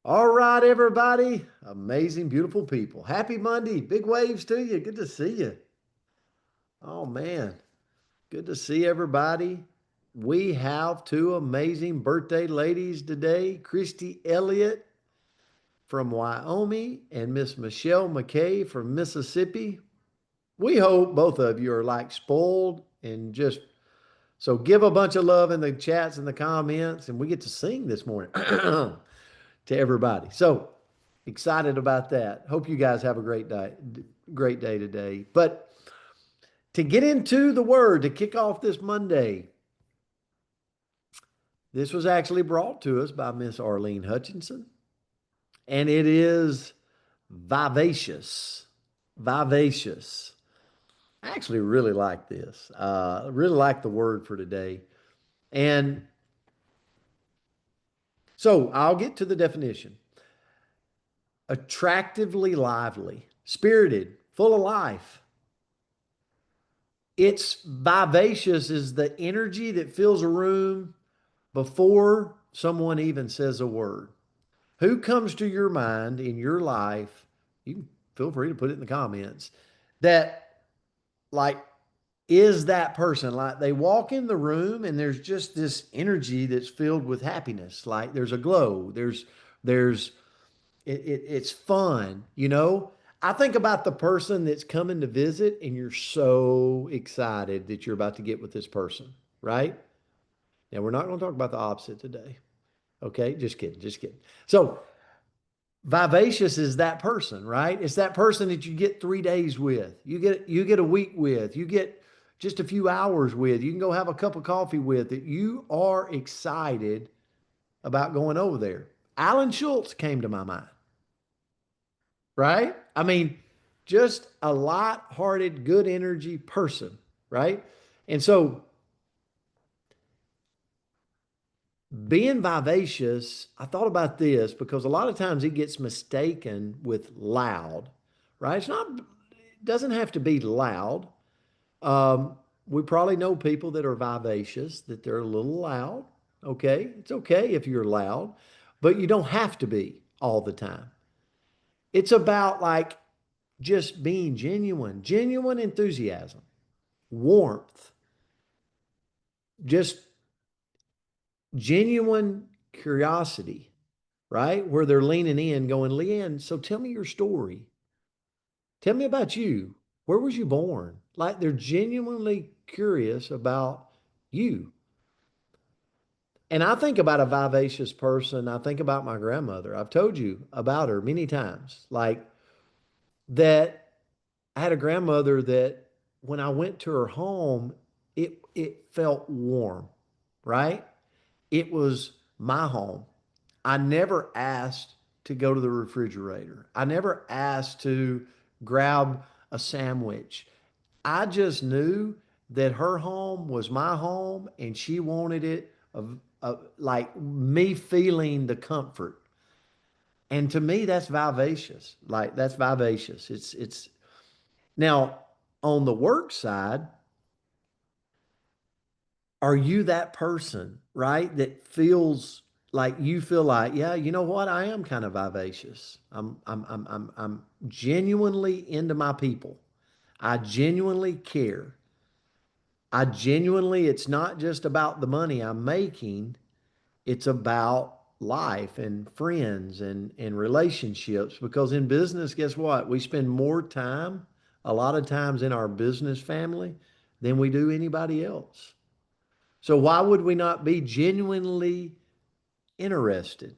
All right, everybody. Amazing, beautiful people. Happy Monday. Big waves to you. Good to see you. Oh, man. Good to see everybody. We have two amazing birthday ladies today, Christy Elliott from Wyoming and Miss Michelle McKay from Mississippi. We hope both of you are like spoiled and just so give a bunch of love in the chats and the comments, and we get to sing this morning to everybody. So excited about that. Hope you guys have a great day today. But to get into the word to kick off this Monday, this was actually brought to us by Miss Arlene Hutchinson, and it is vivacious. Vivacious. I actually really like this. Really like the word for today. And so I'll get to the definition. Attractively lively, spirited, full of life. It's vivacious is the energy that fills a room before someone even says a word. Who comes to your mind in your life? You can feel free to put it in the comments that like is that person like they walk in the room and there's just this energy that's filled with happiness. Like there's a glow. There's it's fun, you know? I think about the person that's coming to visit and you're so excited that you're about to get with this person, right? Now, we're not going to talk about the opposite today. Okay, just kidding, just kidding. So, vivacious is that person, right? It's that person that you get 3 days with. You get a week with. You get just a few hours with. You can go have a cup of coffee with that you are excited about going over there. Alan Schultz came to my mind, right? I mean, just a light-hearted, good energy person, right? And so being vivacious, I thought about this because a lot of times it gets mistaken with loud, right? It doesn't have to be loud. We probably know people that are vivacious, that they're a little loud. Okay. It's okay if you're loud, but you don't have to be all the time. It's about like just being genuine, genuine enthusiasm, warmth, just genuine curiosity, right? Where they're leaning in, going, Leanne, so tell me your story. Tell me about you. Where was you born? Like they're genuinely curious about you. And I think about a vivacious person. I think about my grandmother. I've told you about her many times. Like that, I had a grandmother that when I went to her home, it felt warm, right? It was my home. I never asked to go to the refrigerator. I never asked to grab a sandwich. I just knew that her home was my home and she wanted it of like me feeling the comfort. And to me, that's vivacious. Like that's vivacious. It's now on the work side, are you that person, right? That feels like you feel like, yeah, you know what? I am kind of vivacious. I'm genuinely into my people. I genuinely care. It's not just about the money I'm making, it's about life and friends and relationships. Because in business, guess what? We spend more time, a lot of times in our business family, than we do anybody else. So why would we not be genuinely interested?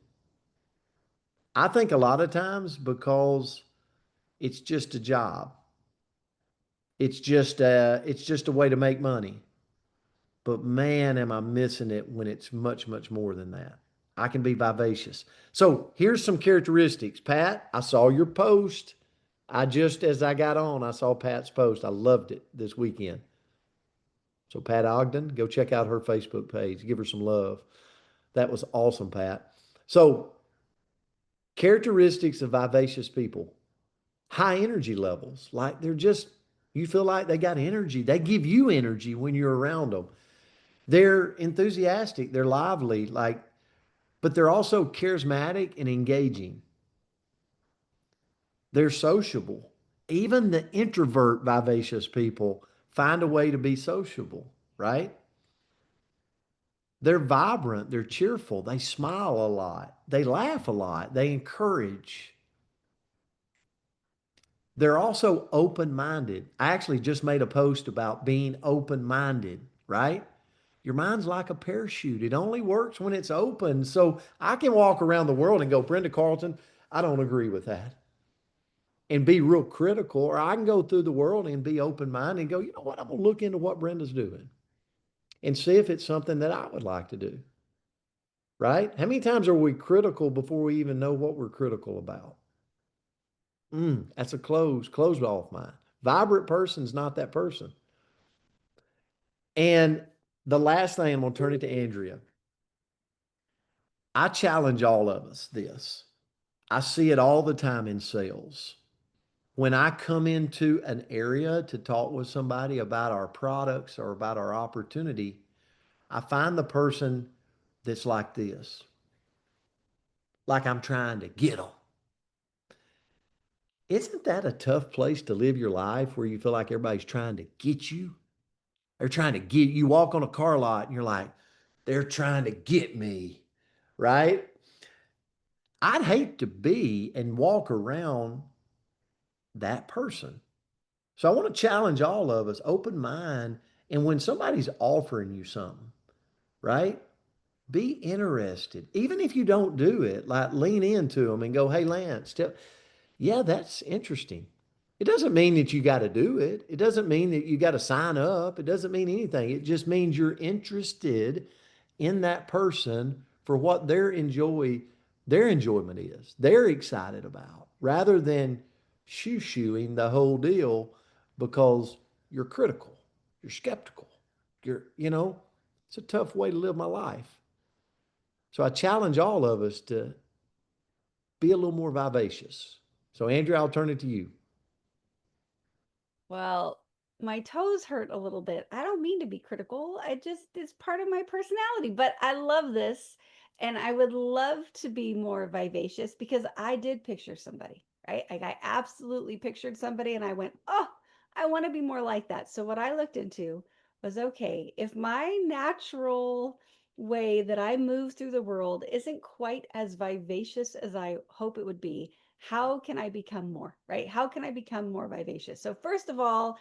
I think a lot of times because it's just a job. It's just a way to make money. But man, am I missing it when it's much, much more than that. I can be vivacious. So here's some characteristics. Pat, I saw your post. As I got on, I saw Pat's post. I loved it this weekend. So Pat Ogden, go check out her Facebook page. Give her some love. That was awesome, Pat. So characteristics of vivacious people, high energy levels. Like you feel like they got energy. They give you energy when you're around them. They're enthusiastic. They're lively. Like but they're also charismatic and engaging. They're sociable. Even the introvert, vivacious people find a way to be sociable, right? They're vibrant, they're cheerful, they smile a lot, they laugh a lot, they encourage. They're also open minded. I actually just made a post about being open minded, right? Your mind's like a parachute. It only works when it's open. So I can walk around the world and go, Brenda Carlton, I don't agree with that, and be real critical. Or I can go through the world and be open minded and go, you know what? I'm going to look into what Brenda's doing and see if it's something that I would like to do, right? How many times are we critical before we even know what we're critical about? That's a closed off mind. Vibrant person's not that person. And the last thing, I'm going to turn it to Andrea. I challenge all of us this. I see it all the time in sales. When I come into an area to talk with somebody about our products or about our opportunity, I find the person that's like this, like I'm trying to get them. Isn't that a tough place to live your life where you feel like everybody's trying to get you? They're trying to get you. Walk on a car lot and you're like, they're trying to get me, right? I'd hate to be and walk around that person. So I want to challenge all of us, open mind. And when somebody's offering you something, right? Be interested. Even if you don't do it, like lean into them and go, hey, Lance, yeah, that's interesting. It doesn't mean that you got to do it. It doesn't mean that you got to sign up. It doesn't mean anything. It just means you're interested in that person for what their enjoyment is. They're excited about rather than shoo-shooing the whole deal because you're critical, you're skeptical. It's a tough way to live my life. So I challenge all of us to be a little more vivacious. So Andrew, I'll turn it to you. Well, my toes hurt a little bit. I don't mean to be critical. It's part of my personality, but I love this. And I would love to be more vivacious because I did picture somebody, right? Like I absolutely pictured somebody and I went, oh, I want to be more like that. So what I looked into was okay, if my natural way that I move through the world isn't quite as vivacious as I hope it would be, how can I become more, right? How can I become more vivacious? So, first of all,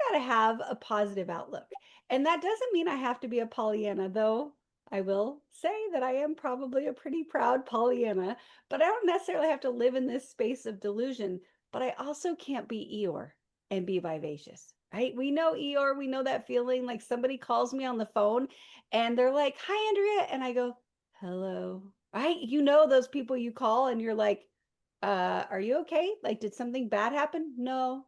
got to have a positive outlook. And that doesn't mean I have to be a Pollyanna, though I will say that I am probably a pretty proud Pollyanna, but I don't necessarily have to live in this space of delusion. But I also can't be Eeyore and be vivacious, right? We know Eeyore, we know that feeling like somebody calls me on the phone and they're like, hi, Andrea. And I go, hello, right? You know, those people you call and you're like, are you okay? Like, did something bad happen? No.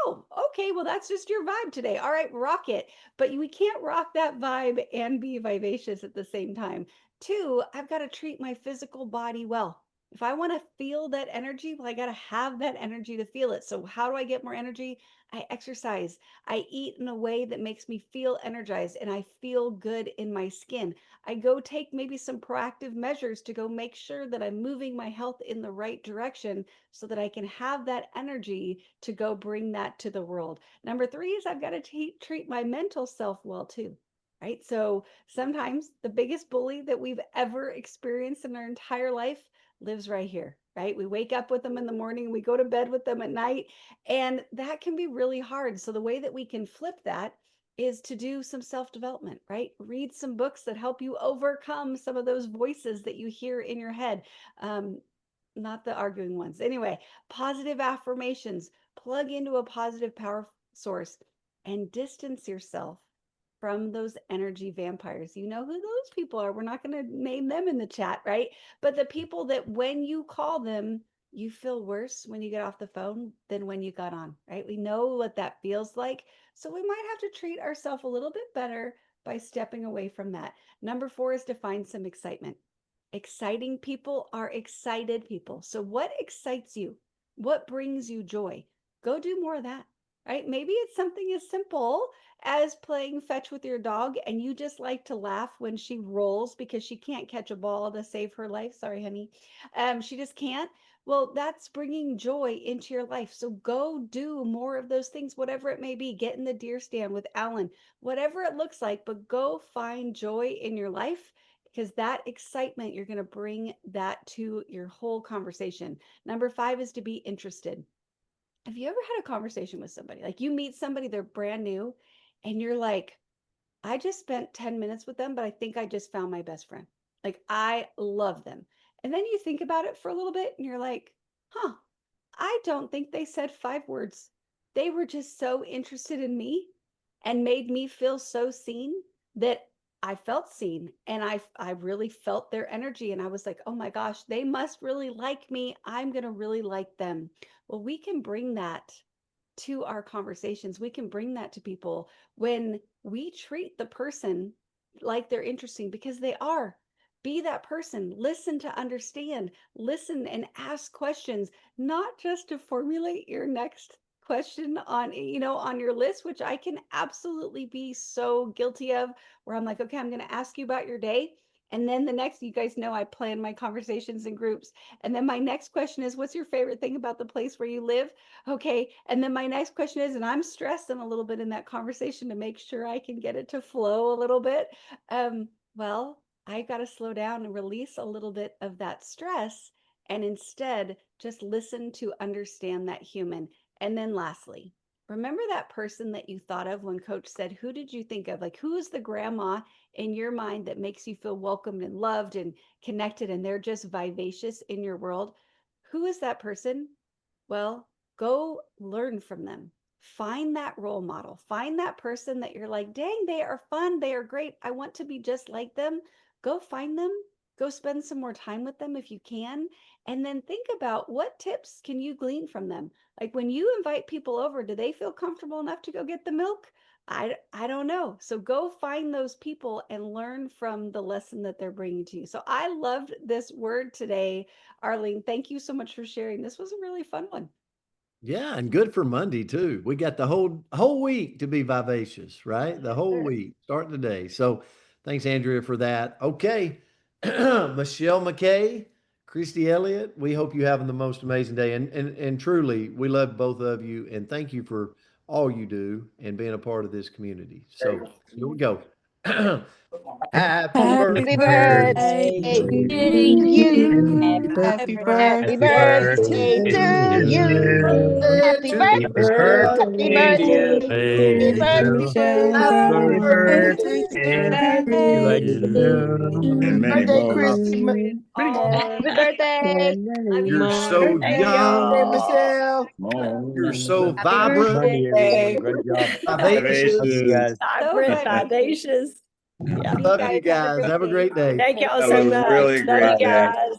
Oh, okay. Well, that's just your vibe today. All right, rock it. But we can't rock that vibe and be vivacious at the same time. Two, I've got to treat my physical body well. If I want to feel that energy, well, I got to have that energy to feel it. So, how do I get more energy? I exercise. I eat in a way that makes me feel energized and I feel good in my skin. I go take maybe some proactive measures to go make sure that I'm moving my health in the right direction so that I can have that energy to go bring that to the world. Number three is I've got to treat my mental self well too. Right. So sometimes the biggest bully that we've ever experienced in our entire life lives right here. Right. We wake up with them in the morning, we go to bed with them at night, and that can be really hard. So the way that we can flip that is to do some self development, right? Read some books that help you overcome some of those voices that you hear in your head. Not the arguing ones. Anyway, positive affirmations, plug into a positive power source and distance yourself from those energy vampires. You know who those people are. We're not going to name them in the chat, right? But the people that when you call them, you feel worse when you get off the phone than when you got on, right? We know what that feels like. So we might have to treat ourselves a little bit better by stepping away from that. Number four is to find some excitement. Exciting people are excited people. So, what excites you? What brings you joy? Go do more of that, right? Maybe it's something as simple as playing fetch with your dog and you just like to laugh when she rolls because she can't catch a ball to save her life. Sorry, honey. She just can't. Well, that's bringing joy into your life. So go do more of those things, whatever it may be. Get in the deer stand with Alan, whatever it looks like, but go find joy in your life because that excitement, you're going to bring that to your whole conversation. Number 5 is to be interested. Have you ever had a conversation with somebody? Like you meet somebody, they're brand new, and you're like, I just spent 10 minutes with them, but I think I just found my best friend. Like I love them. And then you think about it for a little bit and you're like, huh, I don't think they said 5 words. They were just so interested in me and made me feel so seen that I felt seen and I really felt their energy and I was like, "Oh my gosh, they must really like me. I'm going to really like them." Well, we can bring that to our conversations. We can bring that to people when we treat the person like they're interesting because they are. Be that person. Listen to understand. Listen and ask questions, not just to formulate your next question on on your list, which I can absolutely be so guilty of, where I'm like, okay, I'm going to ask you about your day, and then the next, you guys know I plan my conversations in groups, and then my next question is, what's your favorite thing about the place where you live? Okay. And then my next question is, and I'm stressing a little bit in that conversation to make sure I can get it to flow a little bit. Well, I got to slow down and release a little bit of that stress and instead just listen to understand that human. And then lastly, remember that person that you thought of when coach said, who did you think of? Like, who is the grandma in your mind that makes you feel welcomed and loved and connected and they're just vivacious in your world? Who is that person? Well, go learn from them. Find that role model. Find that person that you're like, dang, they are fun. They are great. I want to be just like them. Go find them. Go spend some more time with them if you can. And then think about what tips can you glean from them? Like when you invite people over, do they feel comfortable enough to go get the milk? I don't know. So go find those people and learn from the lesson that they're bringing to you. So I loved this word today, Arlene. Thank you so much for sharing. This was a really fun one. Yeah, and good for Monday too. We got the whole week to be vivacious, right? The whole Sure. week, starting today. So thanks, Andrea, for that. Okay. Michelle McKay, Christy Elliott, we hope you having the most amazing day. And truly, we love both of you and thank you for all you do and being a part of this community. So here we go. Happy Happy Happy birthday birthday birthday to to to you. you. you. Happy Happy birthday birthday Happy to birthday to to you. you. you. Birthday Happy to Happy birthday, Michelle. birthday, happy dear. Hey, birthday, Happy Happy Michelle. Michelle. Happy birthday Happy birthday to To birthday you. you. And to many birthday, more. Christy. Celebrating many all more. Happy day. birthday. And Love many you You're guys. so more. Happy Thank birthday, young. y'all. Michelle. You're More. so Happy vibrant, Monday, everyone. Birthday. Great job. vivacious. Love you Vivacious. guys. So Vibrant, vivacious. vivacious. Yeah. Love you Love you guys. Have a guys. great Have a day. great day. Thank y'all That so was really much. a Love you great day. guys.